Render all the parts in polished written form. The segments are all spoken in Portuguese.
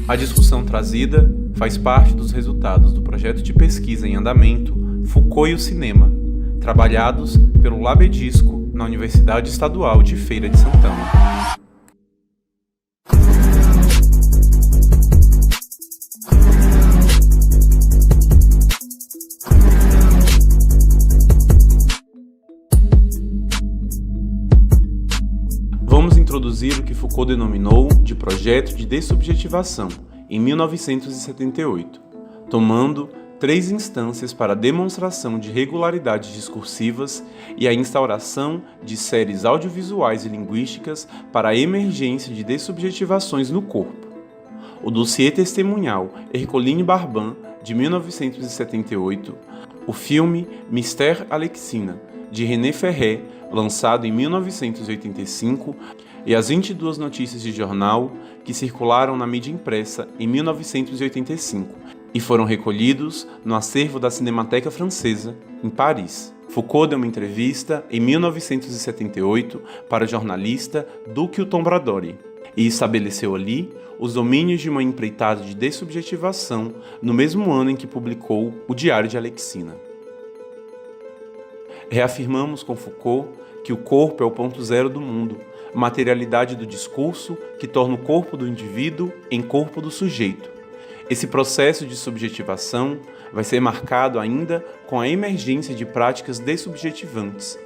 A discussão trazida faz parte dos resultados do projeto de pesquisa em andamento Foucault e o Cinema, trabalhados pelo Labedisco na Universidade Estadual de Feira de Santana. Vamos introduzir o que Foucault denominou de projeto de dessubjetivação, em 1978, tomando 3 instâncias para a demonstração de regularidades discursivas e a instauração de séries audiovisuais e linguísticas para a emergência de dessubjetivações no corpo. O dossiê testemunhal Ercoline Barban, de 1978, o filme Mystère Alexina, de René Ferré, lançado em 1985, e as 22 notícias de jornal que circularam na mídia impressa em 1985 e foram recolhidos no acervo da Cinemateca Francesa, em Paris. Foucault deu uma entrevista em 1978 para o jornalista Duque Tombradori e estabeleceu ali os domínios de uma empreitada de dessubjetivação no mesmo ano em que publicou o Diário de Alexina. Reafirmamos com Foucault que o corpo é o ponto zero do mundo, materialidade do discurso que torna o corpo do indivíduo em corpo do sujeito. Esse processo de subjetivação vai ser marcado ainda com a emergência de práticas dessubjetivantes.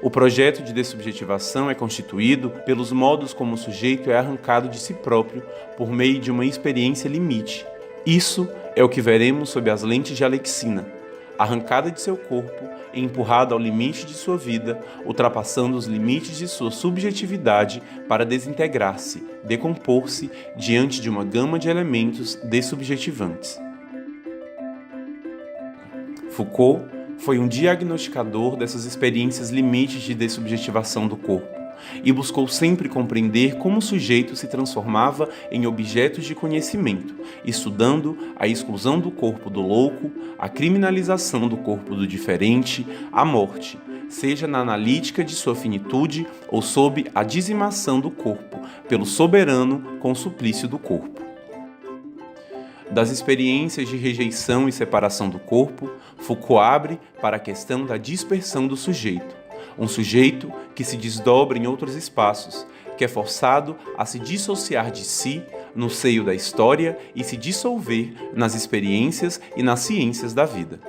O projeto de dessubjetivação é constituído pelos modos como o sujeito é arrancado de si próprio por meio de uma experiência limite. Isso é o que veremos sob as lentes de Alexina, arrancada de seu corpo e empurrada ao limite de sua vida, ultrapassando os limites de sua subjetividade para desintegrar-se, decompor-se diante de uma gama de elementos dessubjetivantes. Foucault foi um diagnosticador dessas experiências limites de dessubjetivação do corpo e buscou sempre compreender como o sujeito se transformava em objetos de conhecimento, estudando a exclusão do corpo do louco, a criminalização do corpo do diferente, a morte, seja na analítica de sua finitude ou sob a dizimação do corpo, pelo soberano com o suplício do corpo. Das experiências de rejeição e separação do corpo, Foucault abre para a questão da dispersão do sujeito. Um sujeito que se desdobra em outros espaços, que é forçado a se dissociar de si no seio da história e se dissolver nas experiências e nas ciências da vida.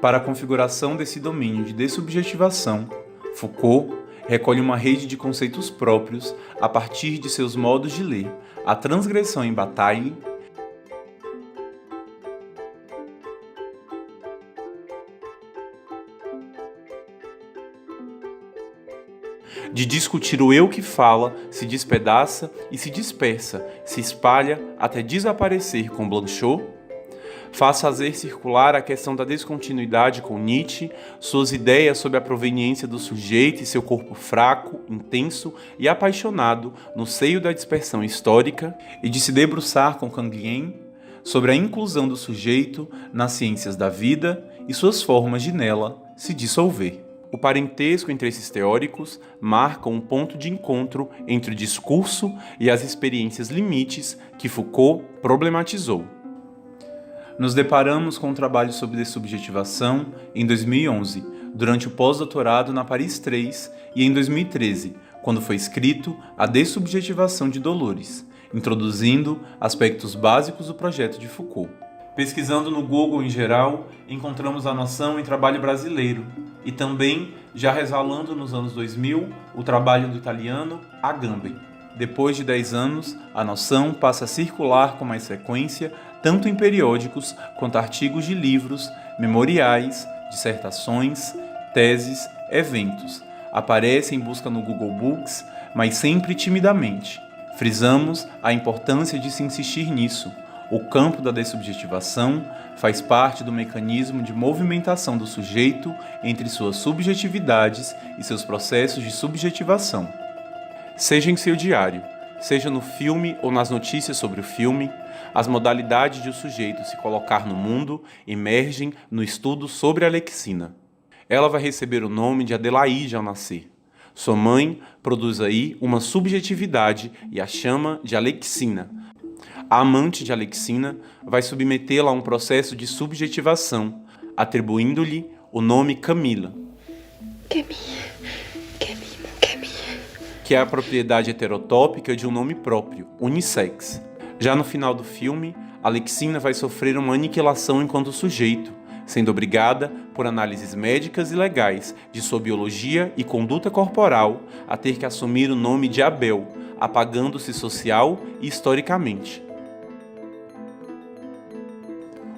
Para a configuração desse domínio de dessubjetivação, Foucault recolhe uma rede de conceitos próprios a partir de seus modos de ler, a transgressão em Bataille, de discutir o eu que fala, se despedaça e se dispersa, se espalha até desaparecer com Blanchot, faz fazer circular a questão da descontinuidade com Nietzsche, suas ideias sobre a proveniência do sujeito e seu corpo fraco, intenso e apaixonado no seio da dispersão histórica, e de se debruçar com Canguilhem sobre a inclusão do sujeito nas ciências da vida e suas formas de nela se dissolver. O parentesco entre esses teóricos marca um ponto de encontro entre o discurso e as experiências limites que Foucault problematizou. Nos deparamos com um trabalho sobre dessubjetivação em 2011, durante o pós-doutorado na Paris 3, e em 2013, quando foi escrito A Dessubjetivação de Dolores, introduzindo aspectos básicos do projeto de Foucault. Pesquisando no Google em geral, encontramos a noção em trabalho brasileiro, e também, já resvalando nos anos 2000, o trabalho do italiano Agamben. Depois de 10 anos, a noção passa a circular com mais frequência tanto em periódicos quanto artigos de livros, memoriais, dissertações, teses, eventos. Aparece em busca no Google Books, mas sempre timidamente. Frisamos a importância de se insistir nisso. O campo da dessubjetivação faz parte do mecanismo de movimentação do sujeito entre suas subjetividades e seus processos de subjetivação. Seja em seu diário, seja no filme ou nas notícias sobre o filme, as modalidades de o sujeito se colocar no mundo emergem no estudo sobre a Alexina. Ela vai receber o nome de Adelaide ao nascer. Sua mãe produz aí uma subjetividade e a chama de Alexina. A amante de Alexina vai submetê-la a um processo de subjetivação, atribuindo-lhe o nome Camila, que é a propriedade heterotópica de um nome próprio, unissex. Já no final do filme, Alexina vai sofrer uma aniquilação enquanto sujeito, sendo obrigada, por análises médicas e legais de sua biologia e conduta corporal, a ter que assumir o nome de Abel, apagando-se social e historicamente.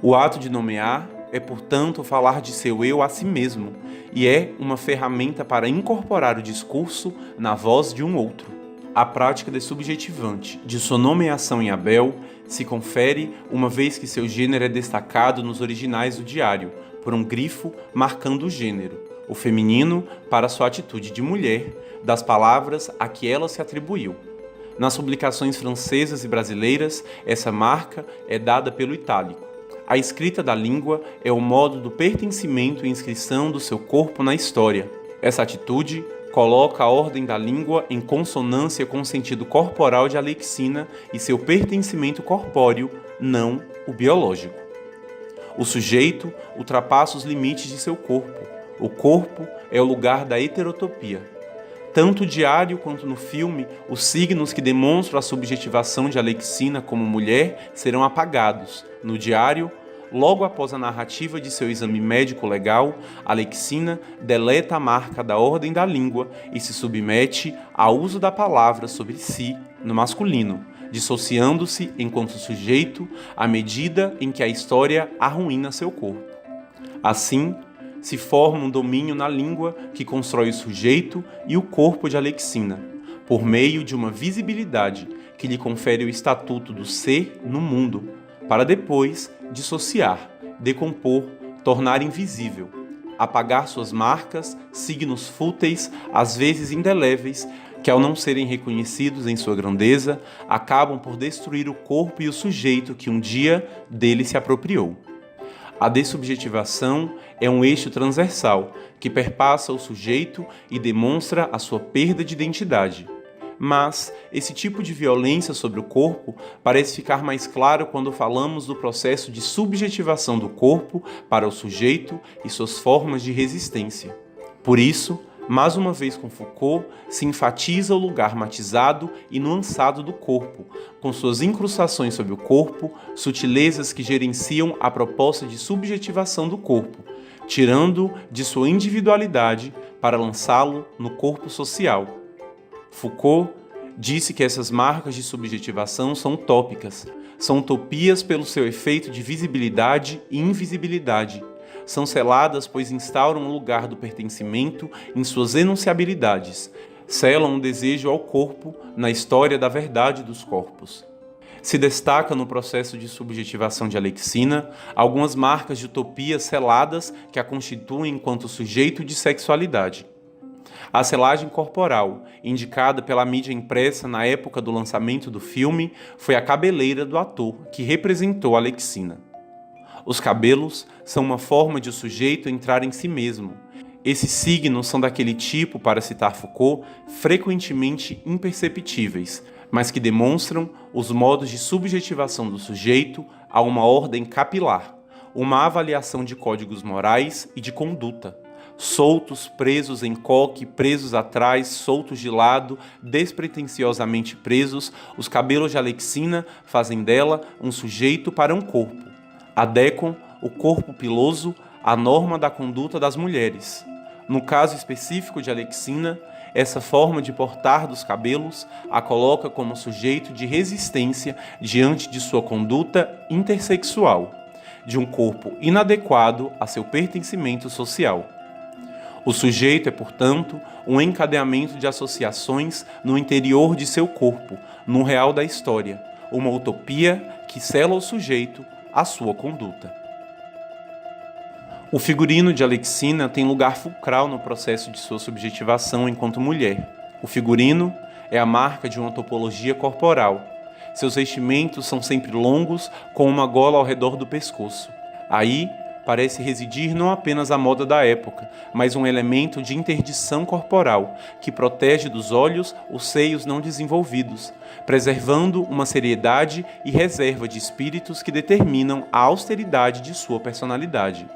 O ato de nomear é, portanto, falar de seu eu a si mesmo, e é uma ferramenta para incorporar o discurso na voz de um outro. A prática dessubjetivante de sua nomeação em Abel se confere uma vez que seu gênero é destacado nos originais do diário, por um grifo marcando o gênero, o feminino para sua atitude de mulher, das palavras a que ela se atribuiu. Nas publicações francesas e brasileiras, essa marca é dada pelo itálico. A escrita da língua é o modo do pertencimento e inscrição do seu corpo na história. Essa atitude coloca a ordem da língua em consonância com o sentido corporal de Alexina e seu pertencimento corpóreo, não o biológico. O sujeito ultrapassa os limites de seu corpo. O corpo é o lugar da heterotopia. Tanto o diário quanto no filme, os signos que demonstram a subjetivação de Alexina como mulher serão apagados. No diário, logo após a narrativa de seu exame médico legal, Alexina deleta a marca da ordem da língua e se submete ao uso da palavra sobre si no masculino, dissociando-se enquanto sujeito à medida em que a história arruína seu corpo. Assim, se forma um domínio na língua que constrói o sujeito e o corpo de Alexina, por meio de uma visibilidade que lhe confere o estatuto do ser no mundo, para depois dissociar, decompor, tornar invisível, apagar suas marcas, signos fúteis, às vezes indeléveis, que ao não serem reconhecidos em sua grandeza, acabam por destruir o corpo e o sujeito que um dia dele se apropriou. A dessubjetivação é um eixo transversal que perpassa o sujeito e demonstra a sua perda de identidade. Mas esse tipo de violência sobre o corpo parece ficar mais claro quando falamos do processo de subjetivação do corpo para o sujeito e suas formas de resistência. Por isso, mais uma vez com Foucault, se enfatiza o lugar matizado e nuançado do corpo, com suas incrustações sobre o corpo, sutilezas que gerenciam a proposta de subjetivação do corpo, tirando de sua individualidade para lançá-lo no corpo social. Foucault disse que essas marcas de subjetivação são utópicas, são utopias pelo seu efeito de visibilidade e invisibilidade. São seladas pois instauram o lugar do pertencimento em suas enunciabilidades, selam o desejo ao corpo na história da verdade dos corpos. Se destaca no processo de subjetivação de Alexina algumas marcas de utopia seladas que a constituem enquanto sujeito de sexualidade. A selagem corporal, indicada pela mídia impressa na época do lançamento do filme, foi a cabeleira do ator que representou Alexina. Os cabelos são uma forma de o sujeito entrar em si mesmo. Esses signos são daquele tipo, para citar Foucault, frequentemente imperceptíveis, mas que demonstram os modos de subjetivação do sujeito a uma ordem capilar, uma avaliação de códigos morais e de conduta. Soltos, presos em coque, presos atrás, soltos de lado, despretensiosamente presos, os cabelos de Alexina fazem dela um sujeito para um corpo. Adequam o corpo piloso à norma da conduta das mulheres. No caso específico de Alexina, essa forma de portar dos cabelos a coloca como sujeito de resistência diante de sua conduta intersexual, de um corpo inadequado a seu pertencimento social. O sujeito é, portanto, um encadeamento de associações no interior de seu corpo, no real da história, uma utopia que sela ao sujeito a sua conduta. O figurino de Alexina tem lugar fulcral no processo de sua subjetivação enquanto mulher. O figurino é a marca de uma topologia corporal. Seus vestimentos são sempre longos, com uma gola ao redor do pescoço. Aí, parece residir não apenas a moda da época, mas um elemento de interdição corporal que protege dos olhos os seios não desenvolvidos, preservando uma seriedade e reserva de espíritos que determinam a austeridade de sua personalidade.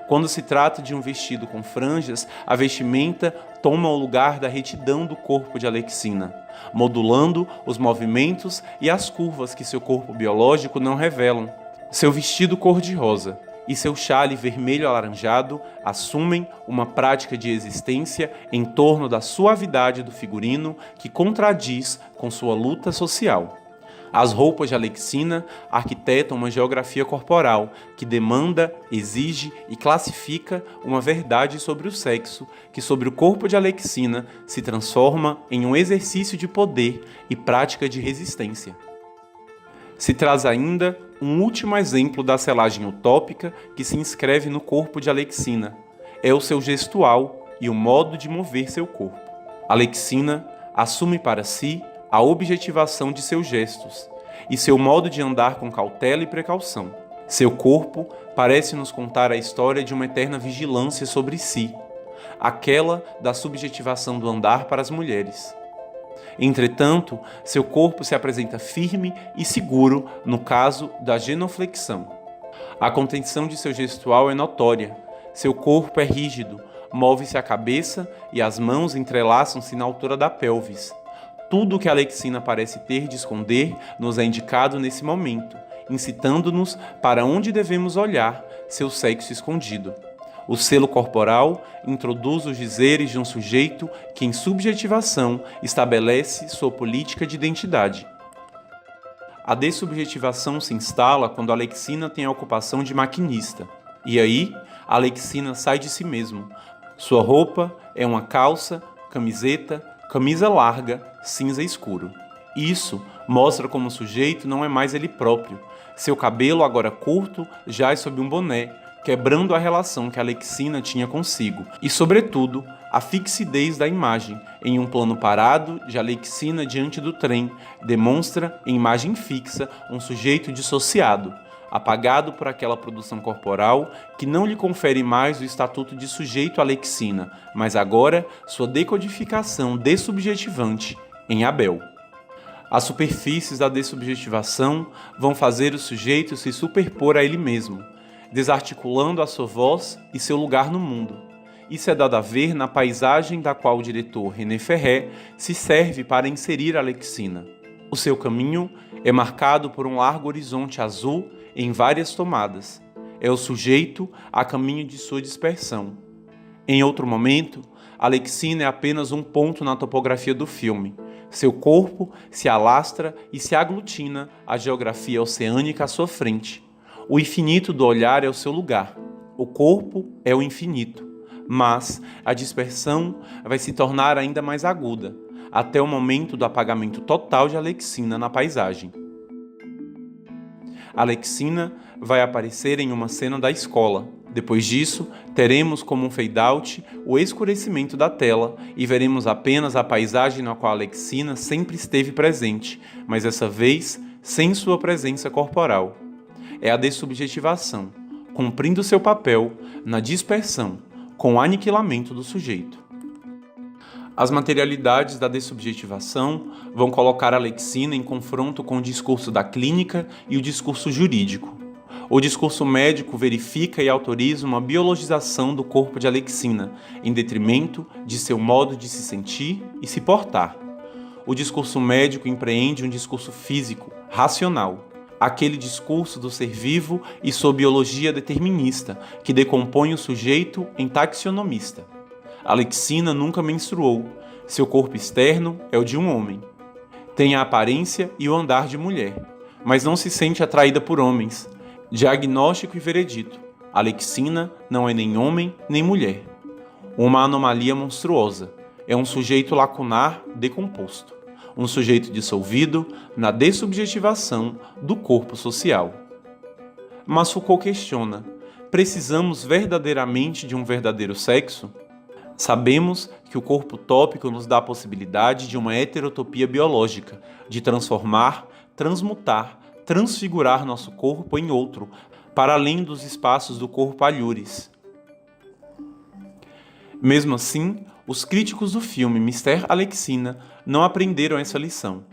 Quando se trata de um vestido com franjas, a vestimenta toma o lugar da retidão do corpo de Alexina, modulando os movimentos e as curvas que seu corpo biológico não revelam. Seu vestido cor-de-rosa e seu chale vermelho alaranjado assumem uma prática de existência em torno da suavidade do figurino que contradiz com sua luta social. As roupas de Alexina arquitetam uma geografia corporal que demanda, exige e classifica uma verdade sobre o sexo que, sobre o corpo de Alexina, se transforma em um exercício de poder e prática de resistência. Se traz ainda um último exemplo da selagem utópica que se inscreve no corpo de Alexina. É o seu gestual e o modo de mover seu corpo. Alexina assume para si a objetivação de seus gestos e seu modo de andar com cautela e precaução. Seu corpo parece nos contar a história de uma eterna vigilância sobre si, aquela da subjetivação do andar para as mulheres. Entretanto, seu corpo se apresenta firme e seguro no caso da genuflexão. A contenção de seu gestual é notória. Seu corpo é rígido, move-se a cabeça e as mãos entrelaçam-se na altura da pelvis. Tudo o que Alexina parece ter de esconder nos é indicado nesse momento, incitando-nos para onde devemos olhar seu sexo escondido. O selo corporal introduz os dizeres de um sujeito que, em subjetivação, estabelece sua política de identidade. A dessubjetivação se instala quando Alexina tem a ocupação de maquinista. E aí, Alexina sai de si mesmo. Sua roupa é uma calça, camiseta, camisa larga, cinza escuro. Isso mostra como o sujeito não é mais ele próprio. Seu cabelo, agora curto, jaz sob um boné, quebrando a relação que Alexina tinha consigo. E, sobretudo, a fixidez da imagem, em um plano parado de Alexina diante do trem, demonstra, em imagem fixa, um sujeito dissociado, apagado por aquela produção corporal que não lhe confere mais o estatuto de sujeito Alexina, mas agora sua decodificação dessubjetivante em Abel. As superfícies da dessubjetivação vão fazer o sujeito se superpor a ele mesmo, desarticulando a sua voz e seu lugar no mundo. Isso é dado a ver na paisagem da qual o diretor René Ferré se serve para inserir Alexina. O seu caminho é marcado por um largo horizonte azul em várias tomadas. É o sujeito a caminho de sua dispersão. Em outro momento, Alexina é apenas um ponto na topografia do filme. Seu corpo se alastra e se aglutina à geografia oceânica à sua frente. O infinito do olhar é o seu lugar. O corpo é o infinito. Mas a dispersão vai se tornar ainda mais aguda, até o momento do apagamento total de Alexina na paisagem. Alexina vai aparecer em uma cena da escola. Depois disso, teremos como um fade-out o escurecimento da tela e veremos apenas a paisagem na qual Alexina sempre esteve presente, mas dessa vez sem sua presença corporal. É a dessubjetivação, cumprindo seu papel na dispersão, com o aniquilamento do sujeito. As materialidades da dessubjetivação vão colocar Alexina em confronto com o discurso da clínica e o discurso jurídico. O discurso médico verifica e autoriza uma biologização do corpo de Alexina, em detrimento de seu modo de se sentir e se portar. O discurso médico empreende um discurso físico, racional, aquele discurso do ser vivo e sua biologia determinista, que decompõe o sujeito em taxonomista. Alexina nunca menstruou. Seu corpo externo é o de um homem. Tem a aparência e o andar de mulher, mas não se sente atraída por homens. Diagnóstico e veredito. Alexina não é nem homem nem mulher. Uma anomalia monstruosa. É um sujeito lacunar decomposto. Um sujeito dissolvido na dessubjetivação do corpo social. Mas Foucault questiona: precisamos verdadeiramente de um verdadeiro sexo? Sabemos que o corpo utópico nos dá a possibilidade de uma heterotopia biológica, de transformar, transmutar, transfigurar nosso corpo em outro, para além dos espaços do corpo alhures. Mesmo assim, os críticos do filme Mister Alexina não aprenderam essa lição.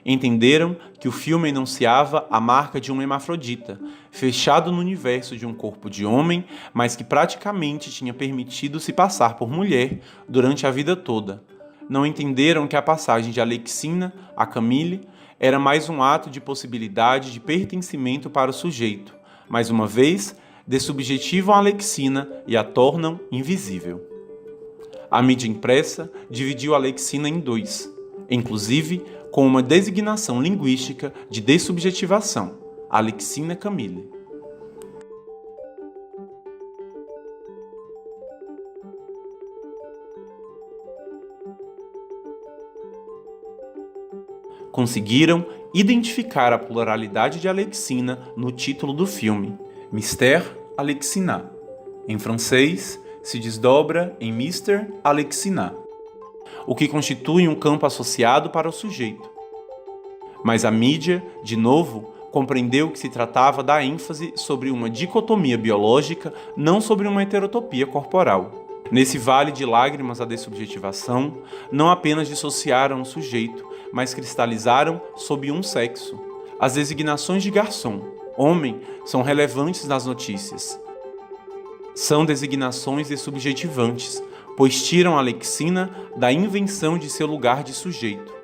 Entenderam que o filme enunciava a marca de um hermafrodita, fechado no universo de um corpo de homem, mas que praticamente tinha permitido se passar por mulher durante a vida toda. Não entenderam que a passagem de Alexina a Camille era mais um ato de possibilidade de pertencimento para o sujeito. Mais uma vez, dessubjetivam a Alexina e a tornam invisível. A mídia impressa dividiu a Alexina em dois, inclusive com uma designação linguística de dessubjetivação, Alexina Camille. Conseguiram identificar a pluralidade de Alexina no título do filme, Mister Alexina. Em francês, se desdobra em Mister Alexina, o que constitui um campo associado para o sujeito. Mas a mídia, de novo, compreendeu que se tratava da ênfase sobre uma dicotomia biológica, não sobre uma heterotopia corporal. Nesse vale de lágrimas da dessubjetivação, não apenas dissociaram o sujeito, mas cristalizaram sob um sexo. As designações de garçom, homem, são relevantes nas notícias. São designações dessubjetivantes, pois tiram a Alexina da invenção de seu lugar de sujeito.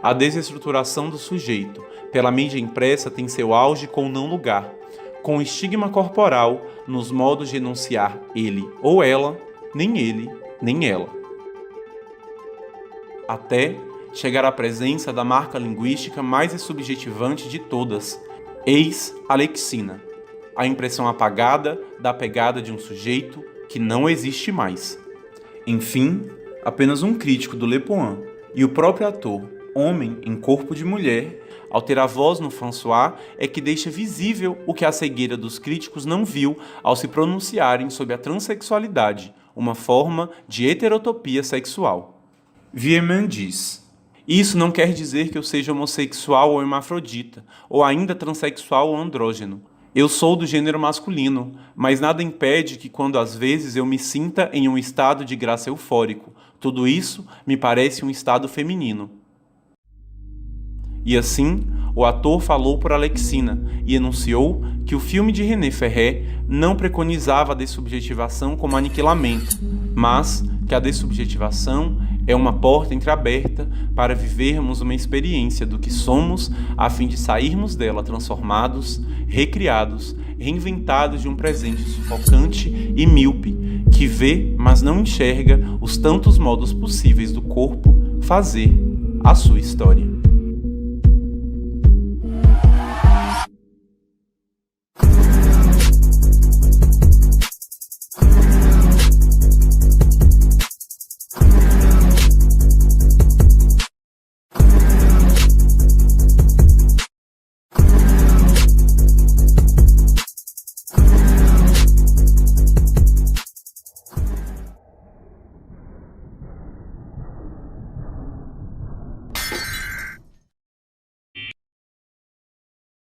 A desestruturação do sujeito pela mídia impressa tem seu auge com o não-lugar, com o estigma corporal nos modos de enunciar ele ou ela, nem ele, nem ela. Até chegar à presença da marca linguística mais dessubjetivante de todas, ex-Alexina, a impressão apagada da pegada de um sujeito que não existe mais. Enfim, apenas um crítico do Le Point e o próprio ator, homem em corpo de mulher, ao ter a voz no François, é que deixa visível o que a cegueira dos críticos não viu ao se pronunciarem sobre a transexualidade, uma forma de heterotopia sexual. Vieman diz: isso não quer dizer que eu seja homossexual ou hermafrodita, ou ainda transexual ou andrógeno. Eu sou do gênero masculino, mas nada impede que quando às vezes eu me sinta em um estado de graça eufórico, tudo isso me parece um estado feminino. E assim, o ator falou por Alexina e enunciou que o filme de René Ferré não preconizava a dessubjetivação como aniquilamento, mas que a dessubjetivação é uma porta entreaberta para vivermos uma experiência do que somos a fim de sairmos dela transformados, recriados, reinventados de um presente sufocante e míope, que vê, mas não enxerga os tantos modos possíveis do corpo fazer a sua história.